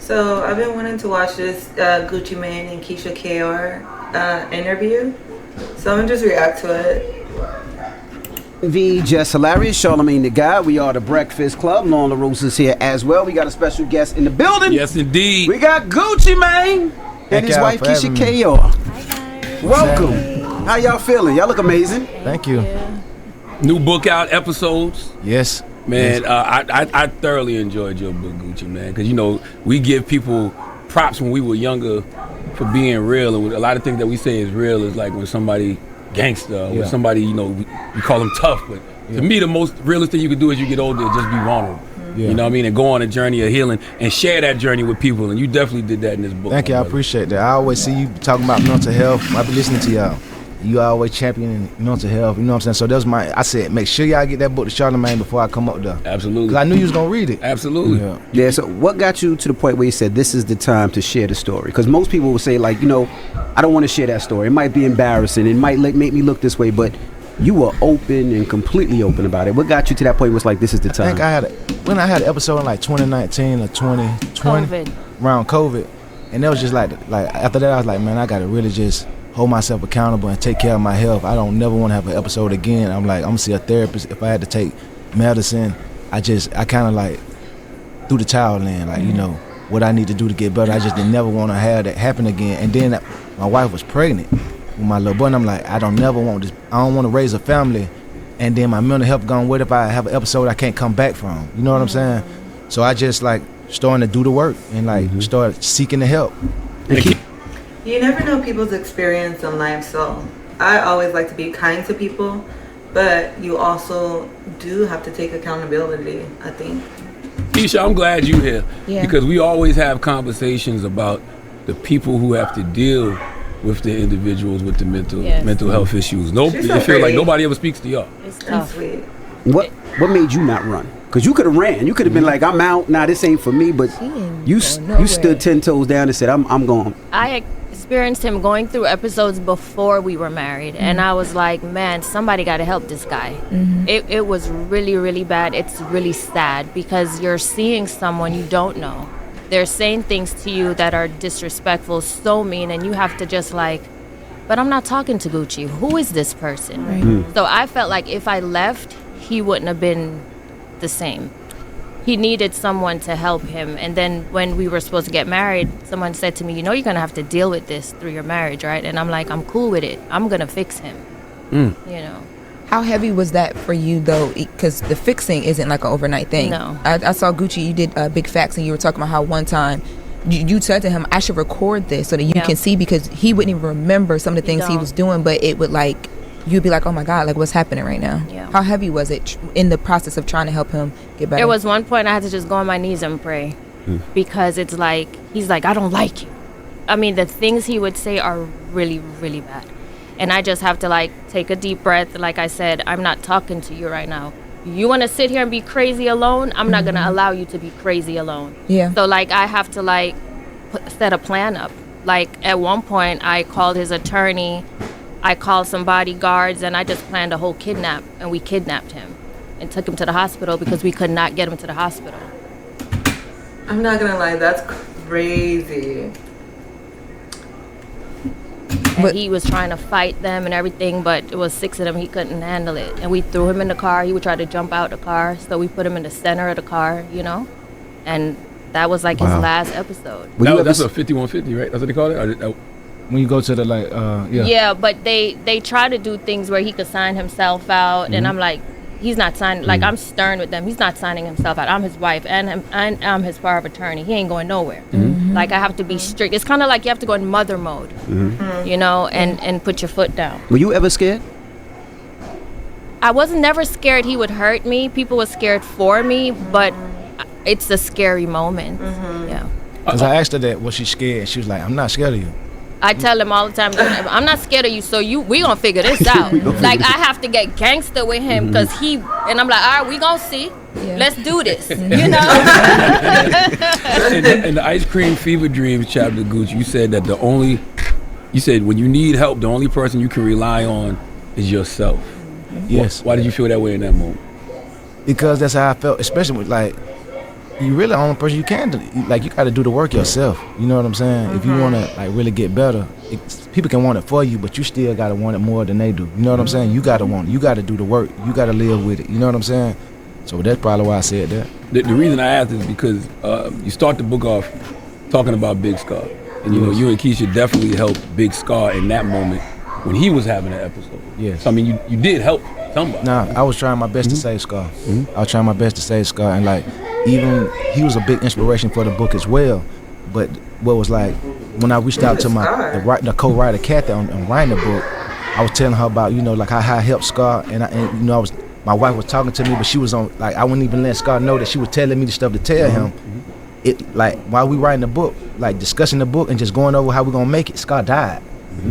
So I've been wanting to watch this Gucci Mane and Keisha Kr interview. So I'm gonna just react to it. V, Just Hilarious, Charlamagne the God. We are the Breakfast Club. Lauren LaRose is here as well. We got a special guest in the building. Yes, indeed. We got Gucci Mane and his wife Keisha Kr. Welcome. How y'all feeling? Y'all look amazing. Thank you. New book out, episodes. Yes. Man, I thoroughly enjoyed your book, Gucci, man, because, you know, we give people props when we were younger for being real, and a lot of things that we say is real is like when somebody gangster, when somebody, you know, we call them tough, but to me, the most realest thing you can do as you get older is just be vulnerable. Yeah. You know what I mean? And go on a journey of healing and share that journey with people, and you definitely did that in this book. Thank you, I appreciate that. I always see you talking about mental health. I be listening to y'all. You always championing mental health, you know what I'm saying? So that's I said, make sure y'all get that book to Charlamagne before I come up there. Absolutely. Because I knew you was going to read it. Absolutely. Yeah, so what got you to the point where you said this is the time to share the story? Because most people will say, like, you know, I don't want to share that story. It might be embarrassing. It might make me look this way, but you were open and completely open about it. What got you to that point where it's like, this is the time? I think when I had an episode in like 2019 or 2020, around COVID, and that was just like after that, I was like, man, I got to really just hold myself accountable and take care of my health. I don't never want to have an episode again. I'm like, I'm gonna see a therapist. If I had to take medicine, I kind of like threw the towel in, like, you know, what I need to do to get better. I just didn't never want to have that happen again. And then my wife was pregnant with my little boy, and I'm like, I don't want to raise a family, and then my mental health gone. What if I have an episode I can't come back from? You know what I'm saying? So I just like starting to do the work and like start seeking the help. You never know people's experience in life, so I always like to be kind to people, but you also do have to take accountability, I think. Keisha, I'm glad you're here because we always have conversations about the people who have to deal with the individuals with the mental health issues. It feels like nobody ever speaks to y'all. It's tough. Sweet. What made you not run? Because you could have ran. You could have been like, I'm out. Nah, this ain't for me. But you stood 10 toes down and said, I'm going. I experienced him going through episodes before we were married, and I was like, man, somebody got to help this guy. It was really, really bad. It's really sad because you're seeing someone you don't know. They're saying things to you that are disrespectful, so mean, and you have to just like, but I'm not talking to Gucci. Who is this person? Right. So I felt like if I left, he wouldn't have been the same. He needed someone to help him. And then when we were supposed to get married, someone said to me, you know, you're going to have to deal with this through your marriage, right? And I'm like, I'm cool with it. I'm going to fix him. You know. How heavy was that for you, though? Because the fixing isn't like an overnight thing. No. I saw Gucci, you did Big Facts, and you were talking about how one time you said to him, I should record this so that you can see, because he wouldn't even remember some of the things he was doing, but it would like, you'd be like, oh my God, like what's happening right now? Yeah. How heavy was it in the process of trying to help him get better? There was one point I had to just go on my knees and pray because it's like, he's like, I don't like you. I mean, the things he would say are really, really bad. And I just have to like take a deep breath. Like I said, I'm not talking to you right now. You want to sit here and be crazy alone? I'm not going to allow you to be crazy alone. Yeah. So like I have to like set a plan up. Like at one point I called his attorney, I called some bodyguards, and I just planned a whole kidnap, and we kidnapped him and took him to the hospital because we could not get him to the hospital. I'm not gonna lie, that's crazy. And he was trying to fight them and everything, but it was 6 of them. He couldn't handle it. And we threw him in the car. He would try to jump out the car, so we put him in the center of the car, you know? And that was like his last episode. That's a 5150, right? That's what they call it? When you go to the like, Yeah, but they try to do things where he could sign himself out, and I'm like, he's not signing. Like I'm stern with them. He's not signing himself out. I'm his wife, and I'm his power of attorney. He ain't going nowhere. Like I have to be strict. It's kind of like you have to go in mother mode, you know, and put your foot down. Were you ever scared? I was never scared he would hurt me. People were scared for me, but it's a scary moment. Yeah. Because I asked her that, was she scared? She was like, I'm not scared of you. I tell them all the time, I'm not scared of you, so we gonna figure this out. Like I have to get gangster with him because and I'm like, all right, we gonna see. Yeah. Let's do this, you know. In the Ice Cream Fever Dreams chapter, Gucci, you said that you said when you need help, the only person you can rely on is yourself. Yes. Why did you feel that way in that moment? Because that's how I felt, especially with like, you really the only person you can do. Like, you got to do the work yourself. You know what I'm saying? If you want to like really get better, people can want it for you, but you still got to want it more than they do. You know what I'm saying? You got to want it. You got to do the work. You got to live with it. You know what I'm saying? So that's probably why I said that. The reason I asked is because you start the book off talking about Big Scar. And, you know, you and Keisha definitely helped Big Scar in that moment when he was having an episode. Yes. So, I mean, you did help somebody. Nah, I was trying my best to save Scar. I was trying my best to save Scar. And, like, even he was a big inspiration for the book as well. But what was like, when I reached out to the co-writer Kathy on writing the book, I was telling her about, you know, like how I helped Scar. And you know, my wife was talking to me, but she was on, like, I wouldn't even let Scar know that she was telling me the stuff to tell him. It, like, while we writing the book, like discussing the book and just going over how we gonna make it, Scar died.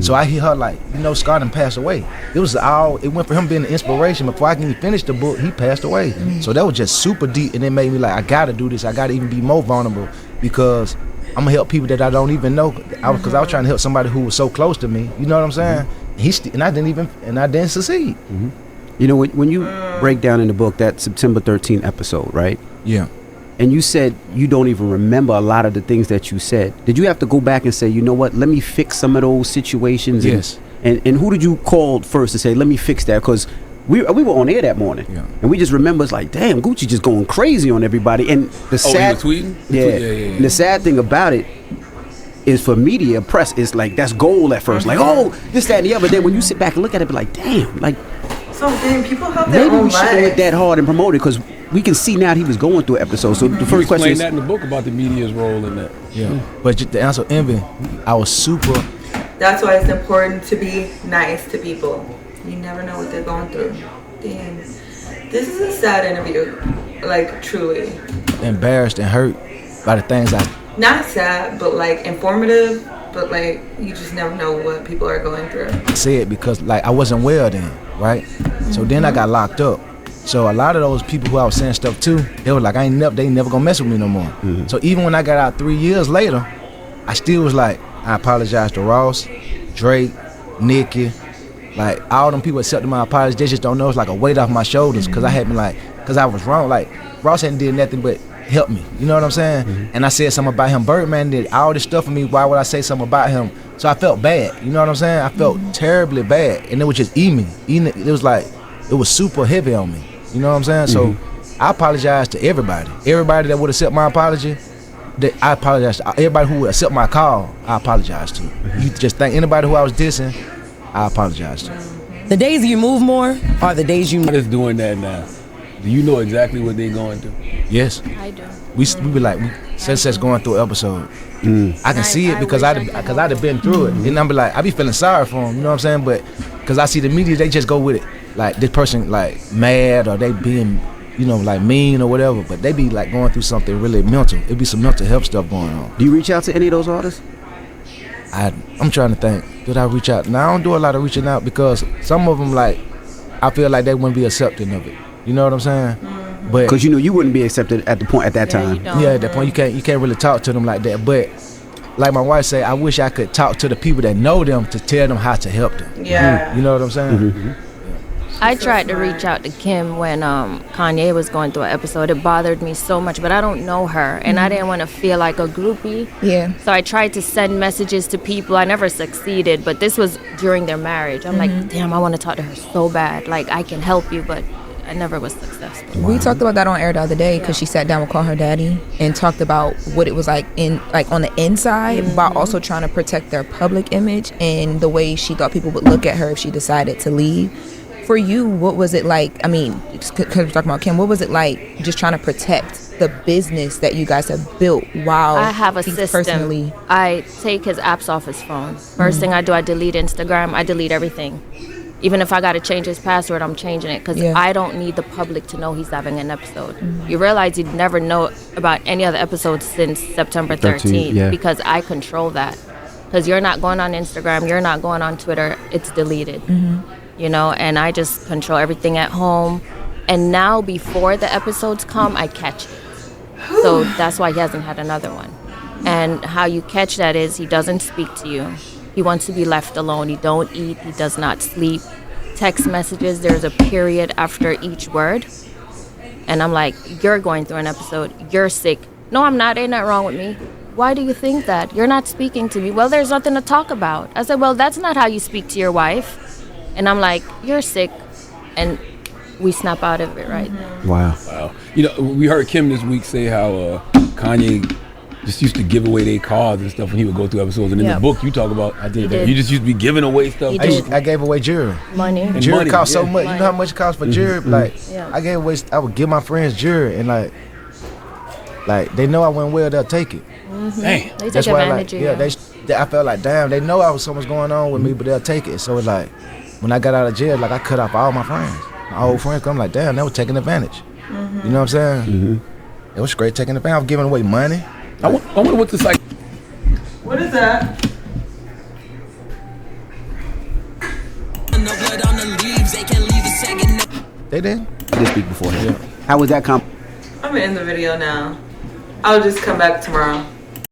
So I hear her like, you know, Scar done passed away. It went for him being the inspiration. Before I can even finish the book, he passed away. So that was just super deep, and it made me like, I gotta do this. I gotta even be more vulnerable because I'm gonna help people that I don't even know. Because I was trying to help somebody who was so close to me. You know what I'm saying? And I didn't succeed. You know, when you break down in the book that September 13th episode, right? Yeah. And you said you don't even remember a lot of the things that you said. Did you have to go back and say, you know what, let me fix some of those situations? Yes. And who did you call first to say, let me fix that? Because we were on air that morning. Yeah. And we just remember, it's like, damn, Gucci just going crazy on everybody. And the sad, you were tweeting? Yeah. And the sad thing about it is for media, press, it's like, that's gold at first. Like, oh, this, that, and the other. Then when you sit back and look at it, be like, damn, like, So then people have their maybe own we shouldn't lives. look that hard and promote it because we can see now he was going through an episode. So the first question Explain is, that in the book about the media's role in that. Yeah. But to answer Envy, I was super. That's why it's important to be nice to people. You never know what they're going through. Damn. This is a sad interview. Like, truly. Embarrassed and hurt by the things Not sad, but like informative. But like, you just never know what people are going through. I said because like I wasn't well then, right? So then I got locked up. So a lot of those people who I was saying stuff to, they were like, they ain't never gonna mess with me no more. So even when I got out 3 years later, I still was like, I apologize to Ross, Drake, Nicki, like all them people accepted my apology. They just don't know. It's like a weight off my shoulders because I had been like, because I was wrong. Like Ross hadn't did nothing but help me. You know what I'm saying? And I said something about him. Birdman did all this stuff for me. Why would I say something about him? So I felt bad. You know what I'm saying? I felt terribly bad, and it was just eating me. It was like it was super heavy on me. You know what I'm saying? So I apologize to everybody. Everybody that would accept my apology, I apologize to. Everybody who would accept my call, I apologize to. You just think anybody who I was dissing, I apologize to. The days you move more are the days you. What is doing that now? Do you know exactly what they're going through? Yes. I do. We be like, Seth's going through an episode. I can see it because I'd have been through it. And I'm be like, I be feeling sorry for him, you know what I'm saying? But because I see the media, they just go with it. Like this person like mad or they being, you know, like mean or whatever. But they be like going through something really mental. It be some mental health stuff going on. do you reach out to any of those artists? I'm trying to think. Did I reach out? No, I don't do a lot of reaching out because some of them like, I feel like they wouldn't be accepting of it. You know what I'm saying? But Because you know you wouldn't be accepted at that time. yeah, at that point you can't really talk to them like that. But like my wife say, I wish I could talk to the people that know them to tell them how to help them. Yeah. You know what I'm saying? I tried to reach out to Kim when Kanye was going through an episode. It bothered me so much, but I don't know her, and I didn't want to feel like a groupie. Yeah. So I tried to send messages to people. I never succeeded, but this was during their marriage. I'm like, damn, I want to talk to her so bad. Like, I can help you, but I never was successful. We talked about that on air the other day because she sat down with Call Her Daddy and talked about what it was like on the inside while also trying to protect their public image and the way she thought people would look at her if she decided to leave. For you, what was it like? I mean, because we're talking about Kim, what was it like just trying to protect the business that you guys have built while I have a he system. personally? I take his apps off his phone. First thing I do, I delete Instagram. I delete everything. Even if I got to change his password, I'm changing it because I don't need the public to know he's having an episode. You realize you'd never know about any other episodes since September 13th because I control that. Because you're not going on Instagram, you're not going on Twitter, it's deleted. You know, and I just control everything at home. And now before the episodes come, I catch it. So that's why he hasn't had another one. And how you catch that is he doesn't speak to you. He wants to be left alone. He don't eat. He does not sleep. Text messages, there's a period after each word. And I'm like, you're going through an episode. You're sick. No, I'm not. Ain't nothing wrong with me. Why do you think that? You're not speaking to me. Well, there's nothing to talk about. I said, well, that's not how you speak to your wife. And I'm like, you're sick. And we snap out of it right there. Wow. Wow. You know, we heard Kim this week say how Kanye just used to give away their cars and stuff when he would go through episodes. And in the book you talk about, I did that. You just used to be giving away stuff. I gave away jewelry. Money. And Jewelry money, cost so yeah. much. You know how much it costs for jewelry? Like, I gave away. I would give my friends jewelry, and like they know I went well, they'll take it. Damn. They take That's why, advantage of you. I felt like, damn, they know something's going on with me, but they'll take it. So it's like, when I got out of jail, like I cut off all my friends, my old friends. I'm like, damn, they were taking advantage. You know what I'm saying? It was great taking advantage. I was giving away money. I wonder what the What is that? They did. Did speak before. How was that I'm gonna end the video now. I'll just come back tomorrow.